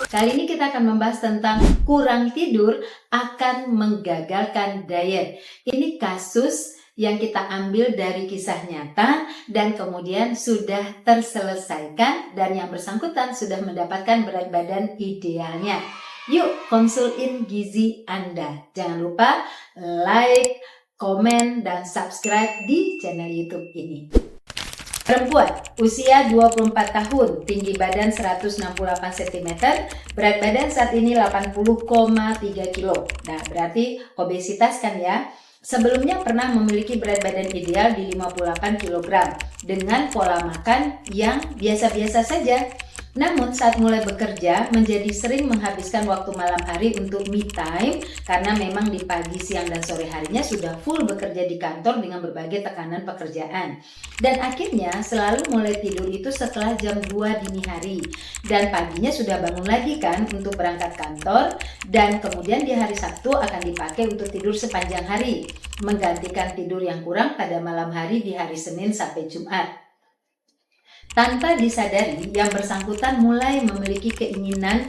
Kali ini kita akan membahas tentang kurang tidur akan menggagalkan diet. Ini kasus yang kita ambil dari kisah nyata dan kemudian sudah terselesaikan dan yang bersangkutan sudah mendapatkan berat badan idealnya. Yuk konsulin gizi Anda. Jangan lupa like, komen, dan subscribe di channel YouTube ini. Perempuan, usia 24 tahun, tinggi badan 168 cm, berat badan saat ini 80,3 kilo. Nah, berarti obesitas kan ya? Sebelumnya pernah memiliki berat badan ideal di 58 kg dengan pola makan yang biasa-biasa saja. Namun saat mulai bekerja menjadi sering menghabiskan waktu malam hari untuk me time karena memang di pagi, siang, dan sore harinya sudah full bekerja di kantor dengan berbagai tekanan pekerjaan. Dan akhirnya selalu mulai tidur itu setelah jam 2 dini hari dan paginya sudah bangun lagi kan untuk berangkat kantor dan kemudian di hari Sabtu akan dipakai untuk tidur sepanjang hari menggantikan tidur yang kurang pada malam hari di hari Senin sampai Jumat. Tanpa disadari, yang bersangkutan mulai memiliki keinginan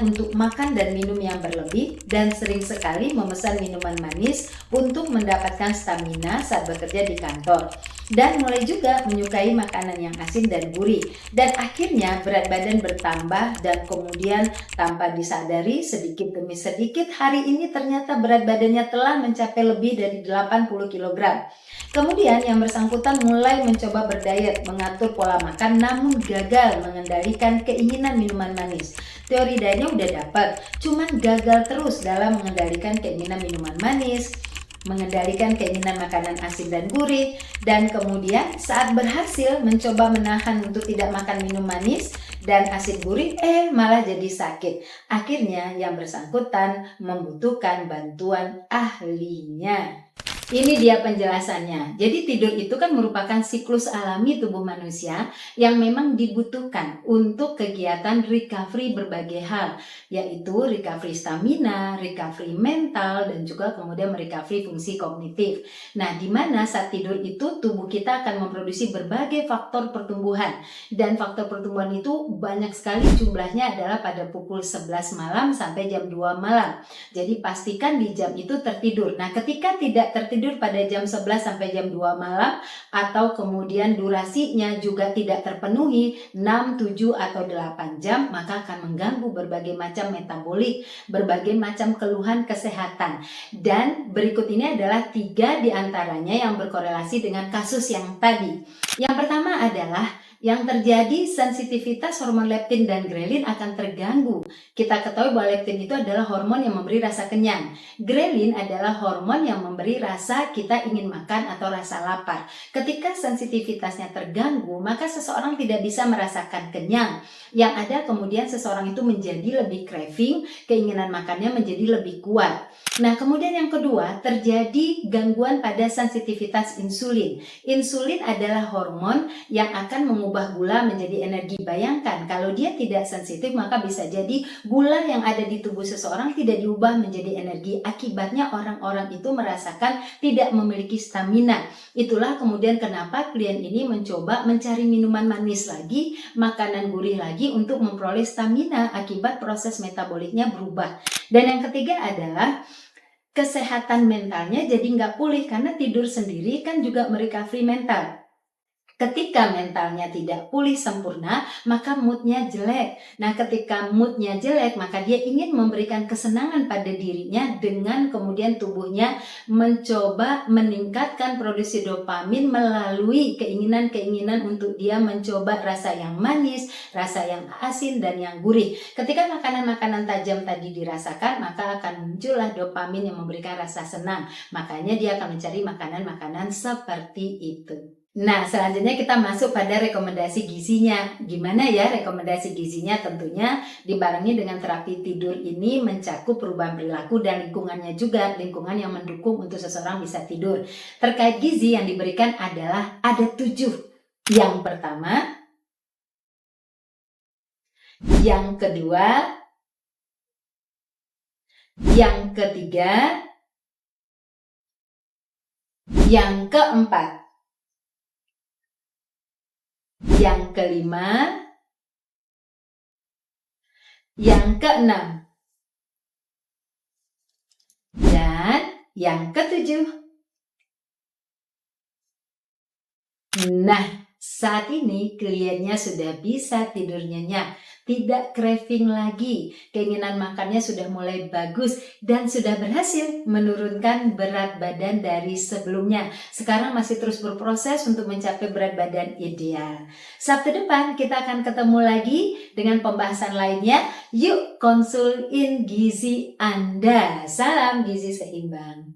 untuk makan dan minum yang berlebih dan sering sekali memesan minuman manis untuk mendapatkan stamina saat bekerja di kantor. Dan mulai juga menyukai makanan yang asin dan gurih. Dan akhirnya berat badan bertambah dan kemudian tanpa disadari sedikit demi sedikit hari ini ternyata berat badannya telah mencapai lebih dari 80 kg. Kemudian yang bersangkutan mulai mencoba berdiet, mengatur pola makan namun gagal mengendalikan keinginan minuman manis. Teori dietnya udah dapat, cuman gagal terus dalam mengendalikan keinginan minuman manis, mengendalikan keinginan makanan asin dan gurih, dan kemudian saat berhasil mencoba menahan untuk tidak makan minum manis dan asin gurih, malah jadi sakit. Akhirnya yang bersangkutan membutuhkan bantuan ahlinya. Ini dia penjelasannya. Jadi tidur itu kan merupakan siklus alami tubuh manusia yang memang dibutuhkan untuk kegiatan recovery berbagai hal, yaitu recovery stamina, recovery mental, dan juga kemudian recovery fungsi kognitif. Nah, di mana saat tidur itu tubuh kita akan memproduksi berbagai faktor pertumbuhan dan faktor pertumbuhan itu banyak sekali jumlahnya adalah pada pukul 11 malam sampai jam 2 malam. Jadi pastikan di jam itu tertidur. Nah, ketika tidak tertidur pada jam 11 sampai jam 2 malam atau kemudian durasinya juga tidak terpenuhi 6, 7, atau 8 jam, maka akan mengganggu berbagai macam metabolik, berbagai macam keluhan kesehatan. Dan berikut ini adalah 3 diantaranya yang berkorelasi dengan kasus yang tadi. Yang pertama adalah yang terjadi sensitivitas hormon leptin dan grelin akan terganggu. Kita ketahui bahwa leptin itu adalah hormon yang memberi rasa kenyang. Grelin adalah hormon yang memberi rasa kita ingin makan atau rasa lapar. Ketika sensitivitasnya terganggu, maka seseorang tidak bisa merasakan kenyang. Yang ada kemudian seseorang itu menjadi lebih craving, keinginan makannya menjadi lebih kuat. Nah, kemudian yang kedua, terjadi gangguan pada sensitivitas insulin. Insulin adalah hormon yang akan mengubah gula menjadi energi. Bayangkan, kalau dia tidak sensitif, maka bisa jadi gula yang ada di tubuh seseorang tidak diubah menjadi energi. Akibatnya orang-orang itu merasakan tidak memiliki stamina. Itulah kemudian kenapa klien ini mencoba mencari minuman manis lagi, makanan gurih lagi untuk memperoleh stamina akibat proses metaboliknya berubah. Dan yang ketiga adalah kesehatan mentalnya jadi nggak pulih karena tidur sendiri kan juga merecovery mental. Ketika mentalnya tidak pulih sempurna, maka moodnya jelek. Nah, ketika moodnya jelek, maka dia ingin memberikan kesenangan pada dirinya dengan kemudian tubuhnya mencoba meningkatkan produksi dopamin melalui keinginan-keinginan untuk dia mencoba rasa yang manis, rasa yang asin, dan yang gurih. Ketika makanan-makanan tajam tadi dirasakan, maka akan muncullah dopamin yang memberikan rasa senang. Makanya dia akan mencari makanan-makanan seperti itu. Nah, selanjutnya kita masuk pada rekomendasi gizinya. Gimana ya rekomendasi gizinya? Tentunya dibarengi dengan terapi tidur ini mencakup perubahan perilaku dan lingkungannya juga, lingkungan yang mendukung untuk seseorang bisa tidur. Terkait gizi yang diberikan adalah ada 7. Yang pertama, yang kedua, yang ketiga, yang keempat, yang kelima, Yang keenam. Dan yang ketujuh. Nah, saat ini kliennya sudah bisa tidur nyenyak, tidak craving lagi, keinginan makannya sudah mulai bagus, dan sudah berhasil menurunkan berat badan dari sebelumnya. Sekarang masih terus berproses untuk mencapai berat badan ideal. Sabtu depan kita akan ketemu lagi dengan pembahasan lainnya. Yuk konsulin gizi Anda. Salam gizi seimbang.